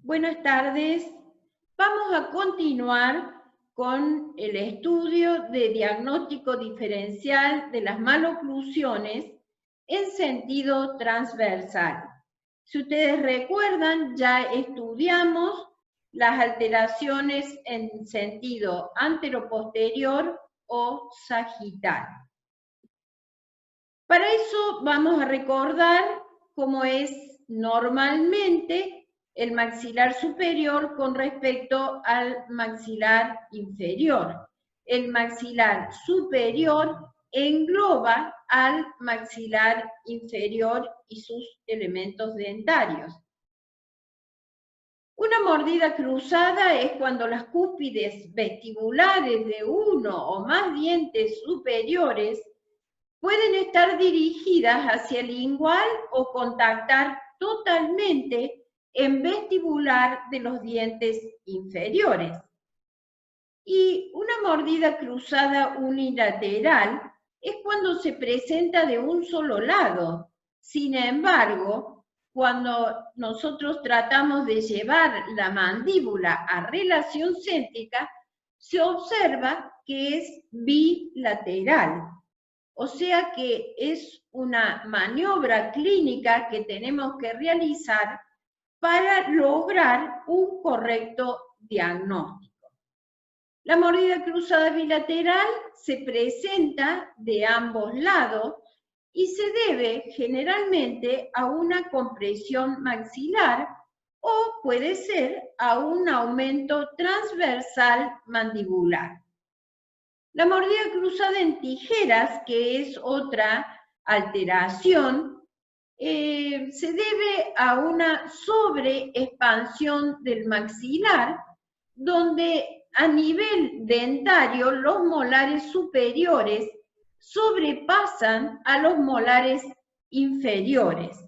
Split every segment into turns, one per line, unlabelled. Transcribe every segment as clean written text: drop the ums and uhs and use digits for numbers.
Buenas tardes. Vamos a continuar con el estudio de diagnóstico diferencial de las maloclusiones en sentido transversal. Si ustedes recuerdan, ya estudiamos las alteraciones en sentido anteroposterior o sagital. Para eso vamos a recordar cómo es normalmente el maxilar superior con respecto al maxilar inferior. El maxilar superior engloba al maxilar inferior y sus elementos dentarios. Una mordida cruzada es cuando las cúspides vestibulares de uno o más dientes superiores pueden estar dirigidas hacia el lingual o contactar totalmente en vestibular de los dientes inferiores. Y una mordida cruzada unilateral es cuando se presenta de un solo lado. Sin embargo, cuando nosotros tratamos de llevar la mandíbula a relación céntrica, se observa que es bilateral. O sea que es una maniobra clínica que tenemos que realizar para lograr un correcto diagnóstico. La mordida cruzada bilateral se presenta de ambos lados y se debe generalmente a una compresión maxilar o puede ser a un aumento transversal mandibular. La mordida cruzada en tijeras, que es otra alteración, se debe a una sobreexpansión del maxilar, donde a nivel dentario los molares superiores sobrepasan a los molares inferiores.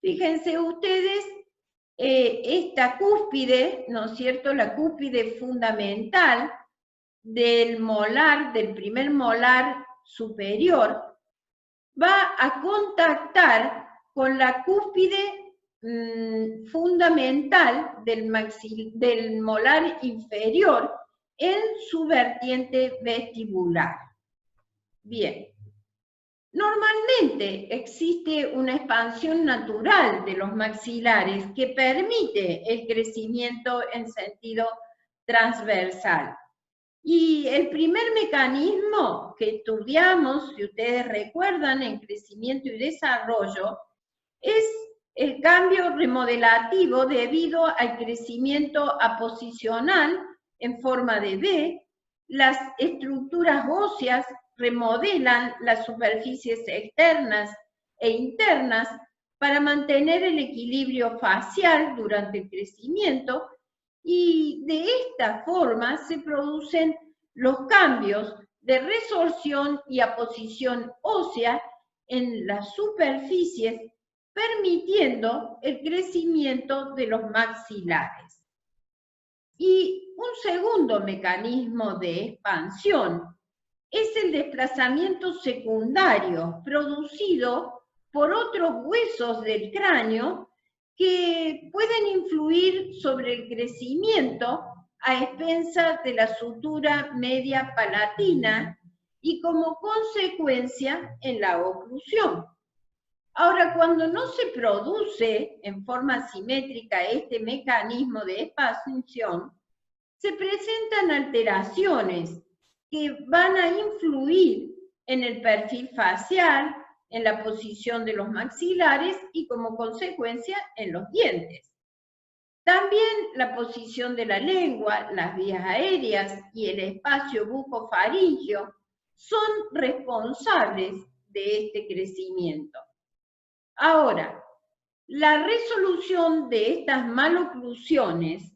Fíjense ustedes, esta cúspide, ¿no es cierto?, la cúspide fundamental del molar, del primer molar superior, va a contactar con la cúspide fundamental del molar inferior en su vertiente vestibular. Bien. Normalmente existe una expansión natural de los maxilares que permite el crecimiento en sentido transversal. Y el primer mecanismo que estudiamos, si ustedes recuerdan, en crecimiento y desarrollo, es el cambio remodelativo debido al crecimiento aposicional en forma de V. Las estructuras óseas remodelan las superficies externas e internas para mantener el equilibrio facial durante el crecimiento. Y de esta forma se producen los cambios de resorción y aposición ósea en las superficies, permitiendo el crecimiento de los maxilares. Y un segundo mecanismo de expansión es el desplazamiento secundario producido por otros huesos del cráneo que pueden influir sobre el crecimiento a expensas de la sutura media palatina y como consecuencia en la oclusión. Ahora, cuando no se produce en forma simétrica este mecanismo de expansión, se presentan alteraciones que van a influir en el perfil facial, en la posición de los maxilares y como consecuencia en los dientes. También la posición de la lengua, las vías aéreas y el espacio bucofaríngeo son responsables de este crecimiento. Ahora, la resolución de estas maloclusiones,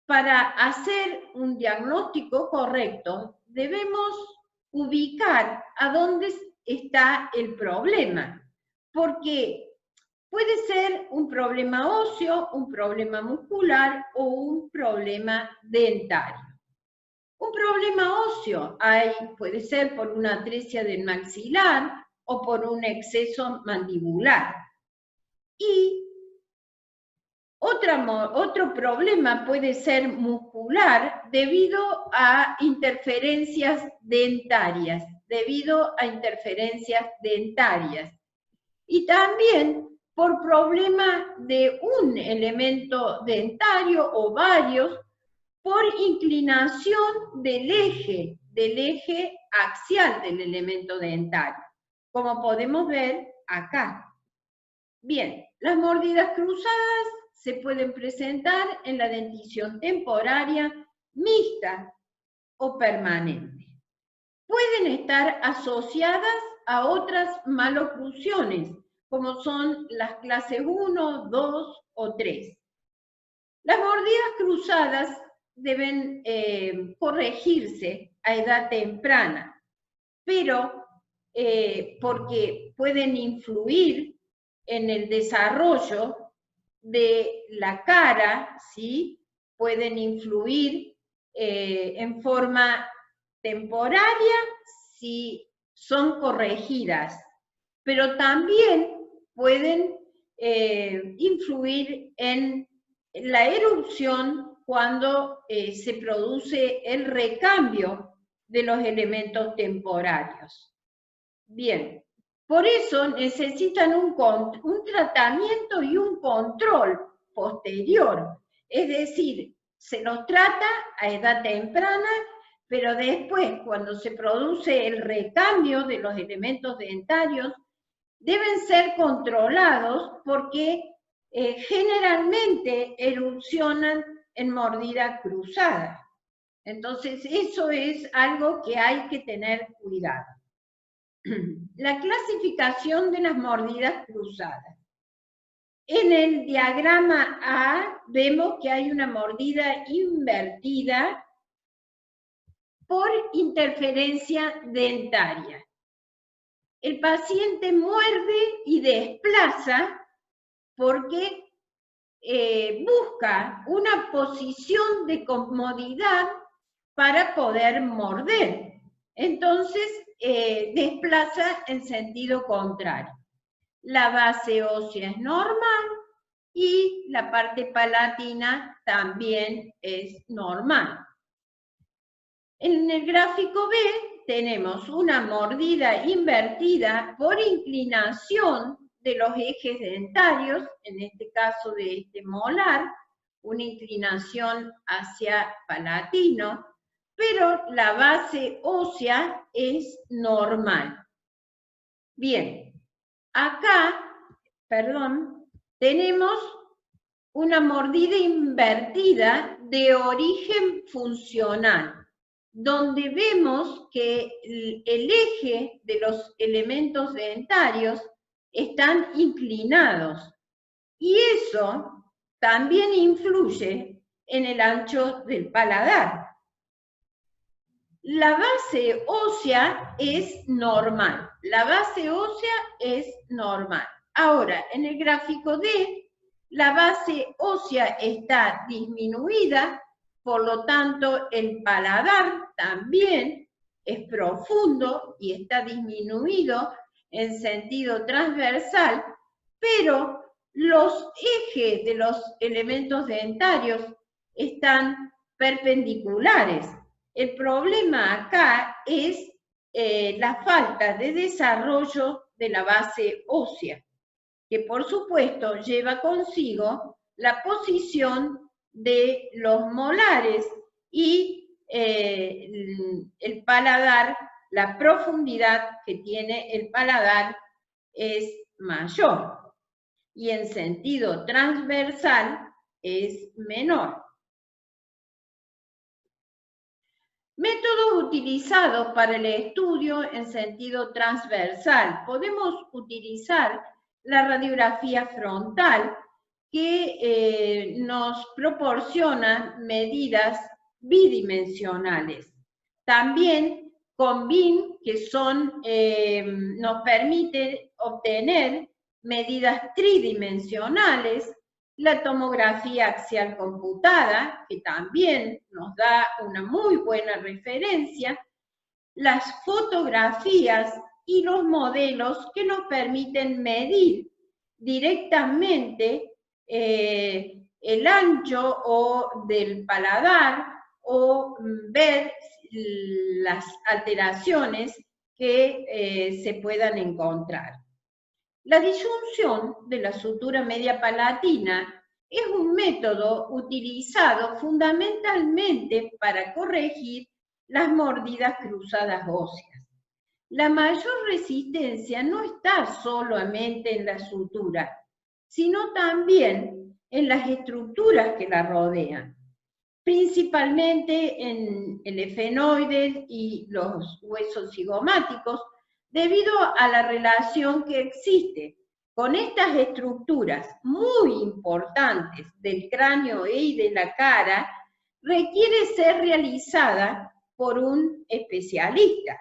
para hacer un diagnóstico correcto, debemos ubicar a dónde está el problema, porque puede ser un problema óseo, un problema muscular o un problema dentario. Un problema óseo puede ser por una atresia del maxilar o por un exceso mandibular. Y otra otro problema puede ser muscular debido a interferencias dentarias, Y también por problema de un elemento dentario o varios, por inclinación del eje axial del elemento dentario, como podemos ver acá. Bien, las mordidas cruzadas se pueden presentar en la dentición temporaria, mixta o permanente. Pueden estar asociadas a otras maloclusiones, como son las clases 1, 2 o 3. Las mordidas cruzadas deben corregirse a edad temprana, pero porque pueden influir en el desarrollo de la cara, ¿sí? Pueden influir en forma temporaria si son corregidas, pero también pueden influir en la erupción cuando se produce el recambio de los elementos temporarios. Bien, por eso necesitan un tratamiento y un control posterior, es decir, se los trata a edad temprana, pero después, cuando se produce el recambio de los elementos dentarios, deben ser controlados porque generalmente erupcionan en mordida cruzada. Entonces, eso es algo que hay que tener cuidado. La clasificación de las mordidas cruzadas. En el diagrama A vemos que hay una mordida invertida por interferencia dentaria. El paciente muerde y desplaza porque busca una posición de comodidad para poder morder. Entonces, desplaza en sentido contrario. La base ósea es normal y la parte palatina también es normal. En el gráfico B tenemos una mordida invertida por inclinación de los ejes dentarios, en este caso de este molar, una inclinación hacia palatino, pero la base ósea es normal. Bien, acá, tenemos una mordida invertida de origen funcional, donde vemos que el eje de los elementos dentarios están inclinados y eso también influye en el ancho del paladar. La base ósea es normal. Ahora, en el gráfico D, la base ósea está disminuida, por lo tanto, el paladar también es profundo y está disminuido en sentido transversal, pero los ejes de los elementos dentarios están perpendiculares. El problema acá es la falta de desarrollo de la base ósea, que por supuesto lleva consigo la posición de los molares y el paladar, la profundidad que tiene el paladar es mayor y en sentido transversal es menor. Métodos utilizados para el estudio en sentido transversal. Podemos utilizar la radiografía frontal que nos proporciona medidas bidimensionales. También con BIM, que nos permite obtener medidas tridimensionales, la tomografía axial computada, que también nos da una muy buena referencia, las fotografías y los modelos que nos permiten medir directamente el ancho o del paladar o ver las alteraciones que se puedan encontrar. La disyunción de la sutura media palatina es un método utilizado fundamentalmente para corregir las mordidas cruzadas óseas. La mayor resistencia no está solamente en la sutura, sino también en las estructuras que la rodean, principalmente en el efenoides y los huesos cigomáticos, debido a la relación que existe con estas estructuras muy importantes del cráneo y de la cara, requiere ser realizada por un especialista.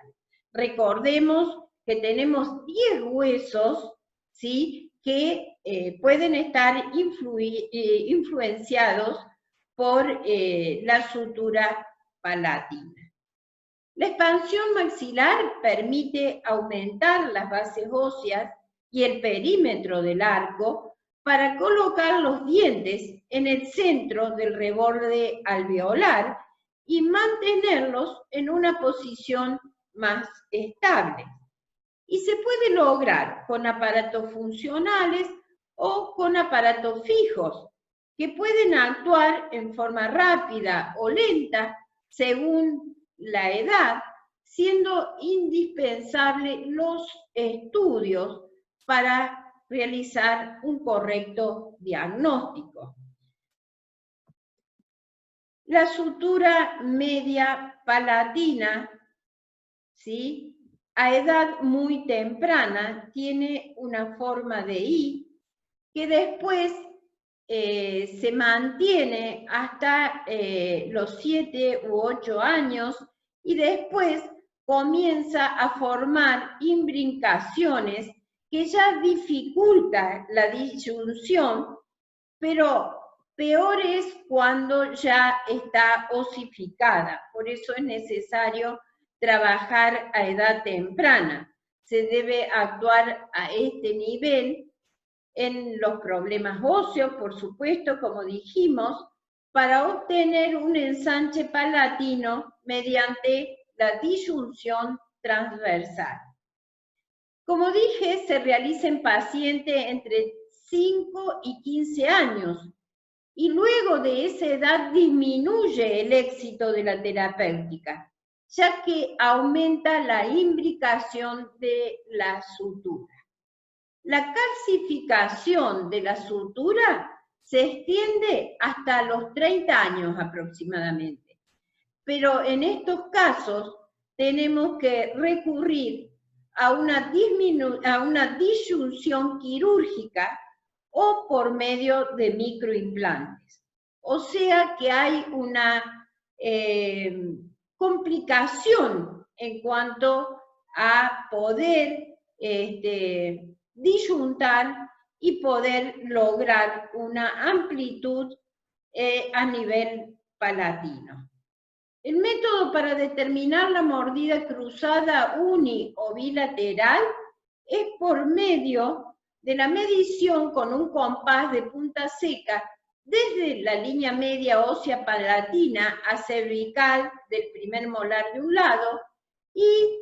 Recordemos que tenemos 10 huesos, ¿sí?, que pueden estar influenciados por la sutura palatina. La expansión maxilar permite aumentar las bases óseas y el perímetro del arco para colocar los dientes en el centro del reborde alveolar y mantenerlos en una posición más estable. Y se puede lograr con aparatos funcionales o con aparatos fijos, que pueden actuar en forma rápida o lenta según la edad, siendo indispensable los estudios para realizar un correcto diagnóstico. La sutura media palatina, ¿sí?, a edad muy temprana tiene una forma de I que después se mantiene hasta los 7 u 8 años y después comienza a formar imbricaciones que ya dificulta la disyunción, pero peor es cuando ya está osificada. Por eso es necesario trabajar a edad temprana. Se debe actuar a este nivel en los problemas óseos, por supuesto, como dijimos, para obtener un ensanche palatino mediante la disyunción transversal. Como dije, se realiza en pacientes entre 5 y 15 años, y luego de esa edad disminuye el éxito de la terapéutica, ya que aumenta la imbricación de la sutura. La calcificación de la sutura se extiende hasta los 30 años aproximadamente, pero en estos casos tenemos que recurrir a una disyunción quirúrgica o por medio de microimplantes. O sea que hay una complicación en cuanto a poder disyuntar y poder lograr una amplitud a nivel palatino. El método para determinar la mordida cruzada uni o bilateral es por medio de la medición con un compás de punta seca desde la línea media ósea palatina a cervical del primer molar de un lado y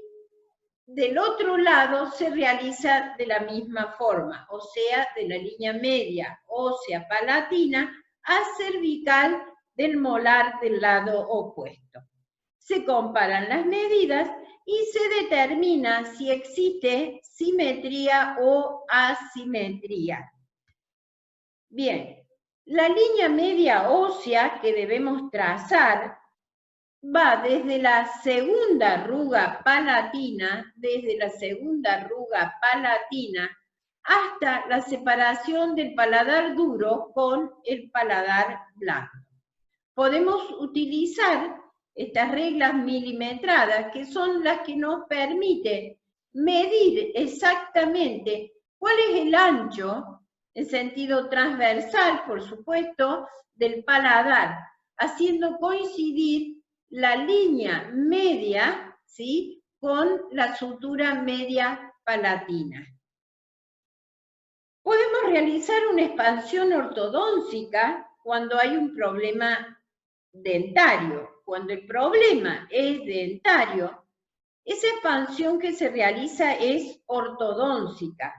del otro lado se realiza de la misma forma, o sea, de la línea media ósea palatina a cervical del molar del lado opuesto. Se comparan las medidas y se determina si existe simetría o asimetría. Bien, la línea media ósea que debemos trazar va desde la segunda arruga palatina, hasta la separación del paladar duro con el paladar blando. Podemos utilizar estas reglas milimetradas, que son las que nos permiten medir exactamente cuál es el ancho, en sentido transversal, por supuesto, del paladar, haciendo coincidir la línea media, ¿sí?, con la sutura media palatina. Podemos realizar una expansión ortodóntica cuando hay un problema dentario. Cuando el problema es dentario, esa expansión que se realiza es ortodóntica.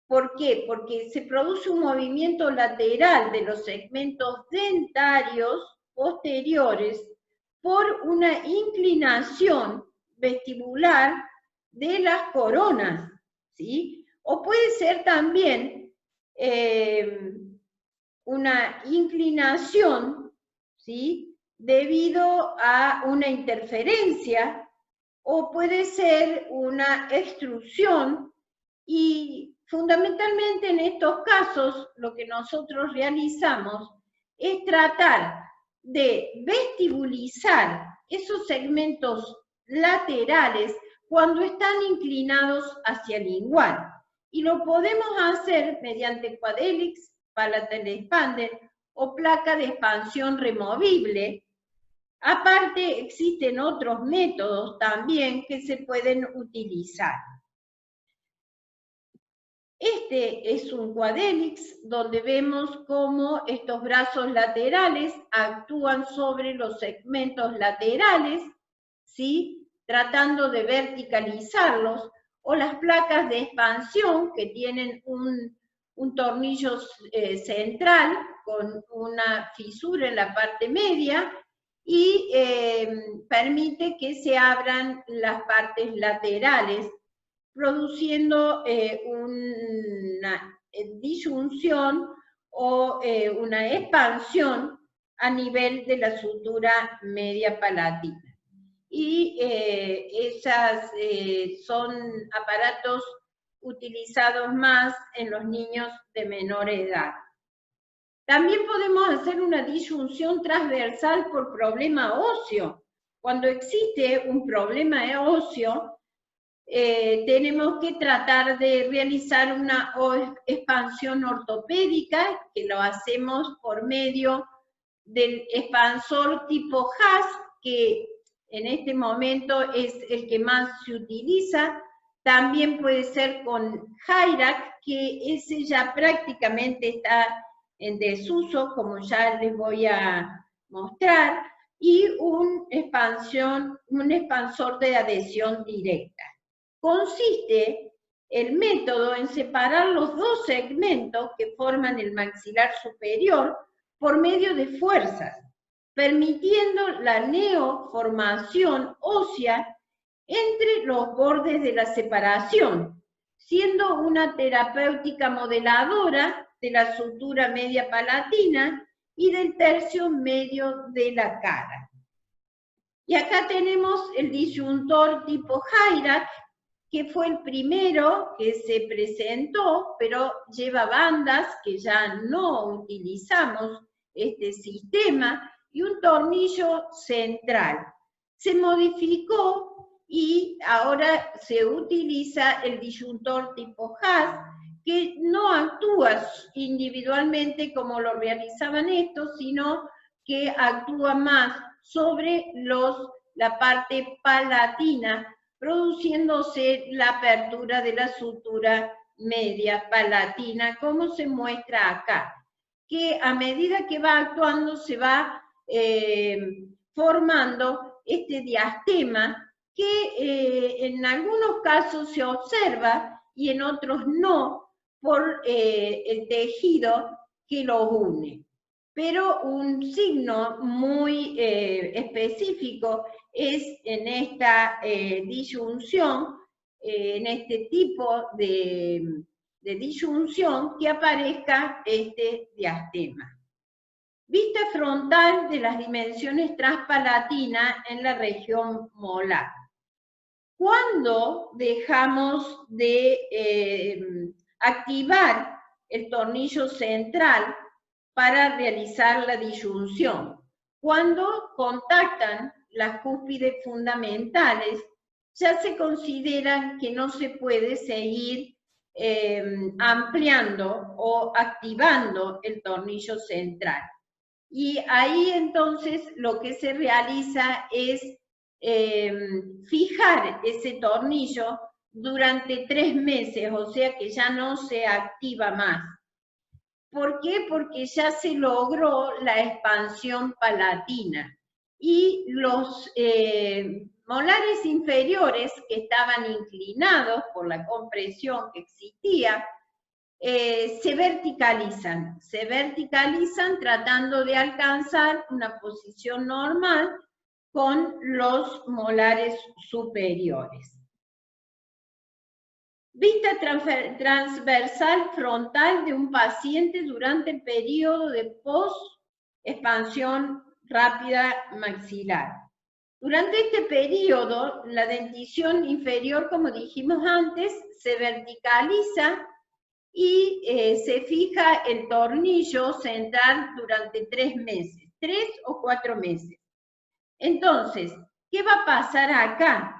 ¿Por qué? Porque se produce un movimiento lateral de los segmentos dentarios posteriores por una inclinación vestibular de las coronas, ¿sí? O puede ser también una inclinación, ¿sí? Debido a una interferencia, o puede ser una extrusión, y fundamentalmente en estos casos lo que nosotros realizamos es tratar de vestibulizar esos segmentos laterales cuando están inclinados hacia el lingual. Y lo podemos hacer mediante Quadelix, palatal expander o placa de expansión removible. Aparte, existen otros métodos también que se pueden utilizar. Este es un Quadelix donde vemos cómo estos brazos laterales actúan sobre los segmentos laterales, ¿sí? Tratando de verticalizarlos, o las placas de expansión que tienen un tornillo central con una fisura en la parte media y permite que se abran las partes laterales, produciendo una disyunción o una expansión a nivel de la sutura media palatina. Y esas son aparatos utilizados más en los niños de menor edad. También podemos hacer una disyunción transversal por problema óseo. Cuando existe un problema óseo, tenemos que tratar de realizar una expansión ortopédica, que lo hacemos por medio del expansor tipo Haas, que en este momento es el que más se utiliza. También puede ser con Hyrax, que ese ya prácticamente está en desuso, como ya les voy a mostrar, y un expansor de adhesión directa. Consiste el método en separar los dos segmentos que forman el maxilar superior por medio de fuerzas, permitiendo la neoformación ósea entre los bordes de la separación, siendo una terapéutica modeladora de la sutura media palatina y del tercio medio de la cara. Y acá tenemos el disyuntor tipo Hyrax, que fue el primero que se presentó, pero lleva bandas que ya no utilizamos este sistema, y un tornillo central. Se modificó y ahora se utiliza el disyuntor tipo Haas, que no actúa individualmente como lo realizaban estos, sino que actúa más sobre la parte palatina, produciéndose la apertura de la sutura media palatina, como se muestra acá, que a medida que va actuando se va formando este diastema que en algunos casos se observa y en otros no, por el tejido que lo une. Pero un signo muy específico es en esta disyunción, en este tipo de disyunción, que aparezca este diastema. Vista frontal de las dimensiones transpalatinas en la región molar. ¿Cuándo dejamos de activar el tornillo central para realizar la disyunción? Cuando contactan las cúspides fundamentales, ya se consideran que no se puede seguir ampliando o activando el tornillo central. Y ahí entonces lo que se realiza es fijar ese tornillo durante 3 meses, o sea que ya no se activa más. ¿Por qué? Porque ya se logró la expansión palatina y los molares inferiores que estaban inclinados por la compresión que existía, se verticalizan tratando de alcanzar una posición normal con los molares superiores. Vista transversal frontal de un paciente durante el periodo de post-expansión rápida maxilar. Durante este periodo, la dentición inferior, como dijimos antes, se verticaliza y se fija el tornillo central durante 3 meses, 3 o 4 meses. Entonces, ¿qué va a pasar acá?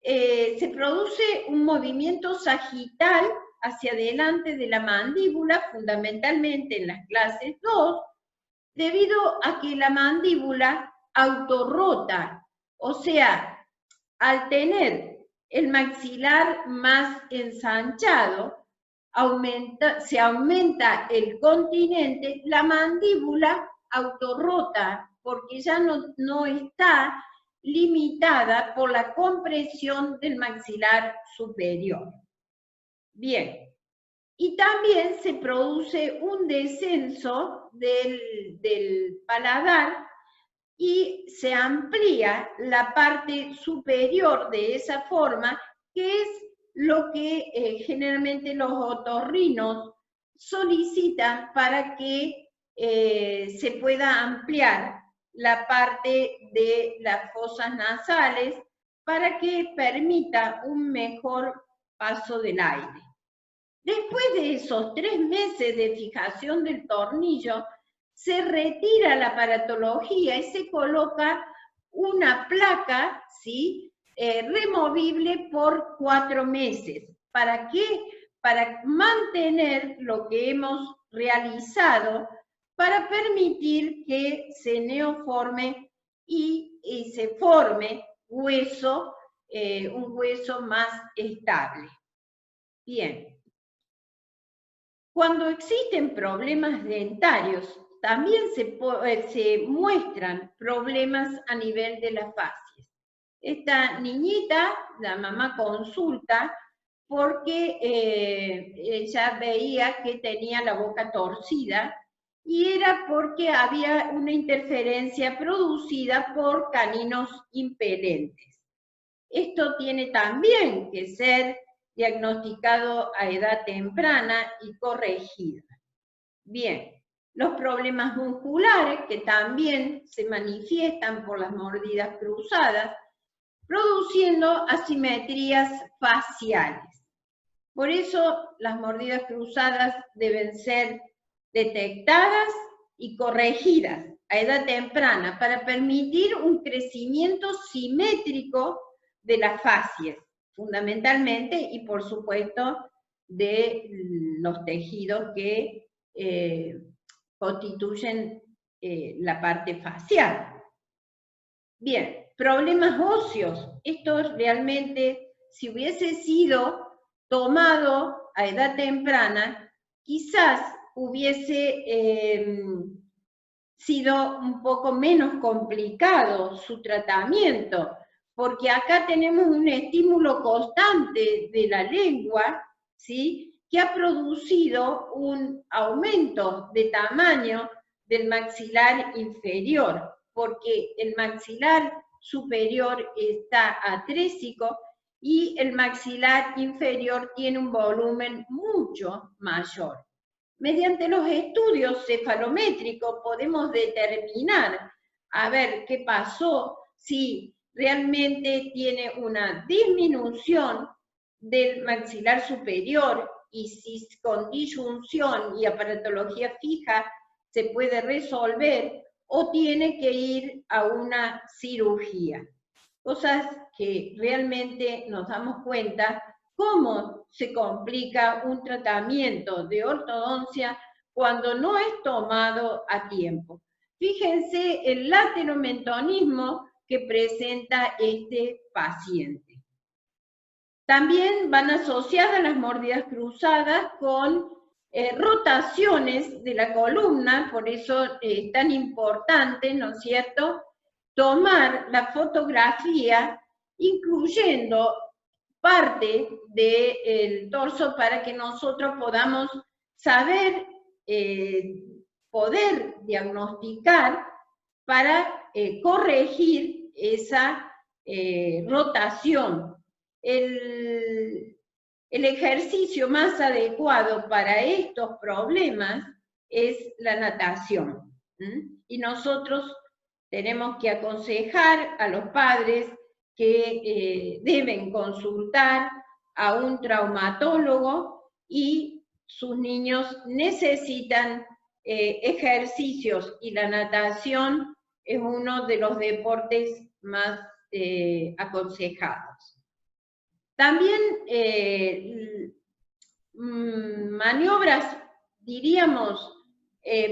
Se produce un movimiento sagital hacia adelante de la mandíbula, fundamentalmente en las clases 2, debido a que la mandíbula autorrota, o sea, al tener el maxilar más ensanchado, se aumenta el continente, la mandíbula autorrota, porque ya no está limitada por la compresión del maxilar superior. Bien, y también se produce un descenso del paladar y se amplía la parte superior de esa forma, que es lo que generalmente los otorrinos solicitan para que se pueda ampliar la parte de las fosas nasales para que permita un mejor paso del aire. Después de esos 3 meses de fijación del tornillo, se retira la aparatología y se coloca una placa, ¿sí?, removible por 4 meses. ¿Para qué? Para mantener lo que hemos realizado, para permitir que se neoforme y se forme hueso, un hueso más estable. Bien. Cuando existen problemas dentarios, también se muestran problemas a nivel de las facies. Esta niñita, la mamá consulta porque ella veía que tenía la boca torcida y era porque había una interferencia producida por caninos impelentes. Esto tiene también que ser diagnosticado a edad temprana y corregido. Bien, los problemas musculares que también se manifiestan por las mordidas cruzadas, produciendo asimetrías faciales. Por eso las mordidas cruzadas deben ser detectadas y corregidas a edad temprana para permitir un crecimiento simétrico de las fascias, fundamentalmente, y por supuesto de los tejidos que constituyen la parte facial. Bien, problemas óseos. Esto realmente, si hubiese sido tomado a edad temprana, quizás hubiese sido un poco menos complicado su tratamiento, porque acá tenemos un estímulo constante de la lengua, ¿sí?, que ha producido un aumento de tamaño del maxilar inferior, porque el maxilar superior está atrésico y el maxilar inferior tiene un volumen mucho mayor. Mediante los estudios cefalométricos podemos determinar, a ver qué pasó, si realmente tiene una disminución del maxilar superior y si con disyunción y aparatología fija se puede resolver o tiene que ir a una cirugía. Cosas que realmente nos damos cuenta cómo se complica un tratamiento de ortodoncia cuando no es tomado a tiempo. Fíjense el lateromentonismo que presenta este paciente. También van asociadas las mordidas cruzadas con rotaciones de la columna, por eso es tan importante, ¿no es cierto?, tomar la fotografía incluyendo parte del torso para que nosotros podamos saber, poder diagnosticar para corregir esa rotación. El ejercicio más adecuado para estos problemas es la natación. Y nosotros tenemos que aconsejar a los padres que deben consultar a un traumatólogo y sus niños necesitan ejercicios y la natación es uno de los deportes más aconsejados. También maniobras, diríamos,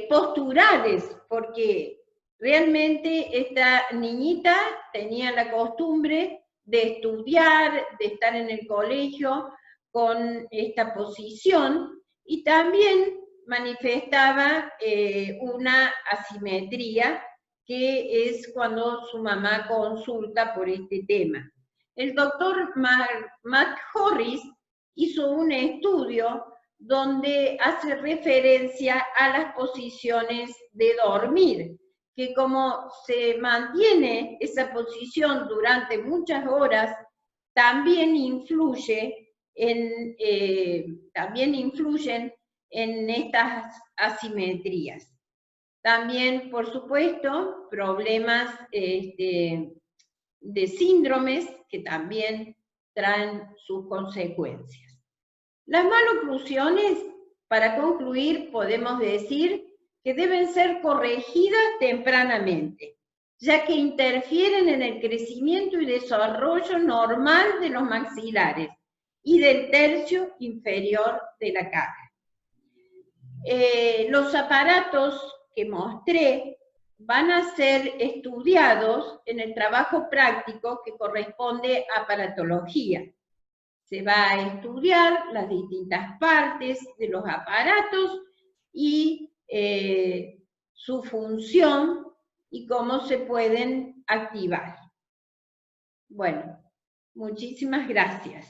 posturales, porque realmente esta niñita tenía la costumbre de estudiar, de estar en el colegio con esta posición y también manifestaba una asimetría que es cuando su mamá consulta por este tema. El doctor Matt Harris hizo un estudio donde hace referencia a las posiciones de dormir, que como se mantiene esa posición durante muchas horas, también influyen en estas asimetrías. También, por supuesto, problemas de síndromes que también traen sus consecuencias. Las maloclusiones, para concluir, podemos decir que deben ser corregidas tempranamente, ya que interfieren en el crecimiento y desarrollo normal de los maxilares y del tercio inferior de la cara. Los aparatos que mostré van a ser estudiados en el trabajo práctico que corresponde a aparatología. Se va a estudiar las distintas partes de los aparatos y su función y cómo se pueden activar. Bueno, muchísimas gracias.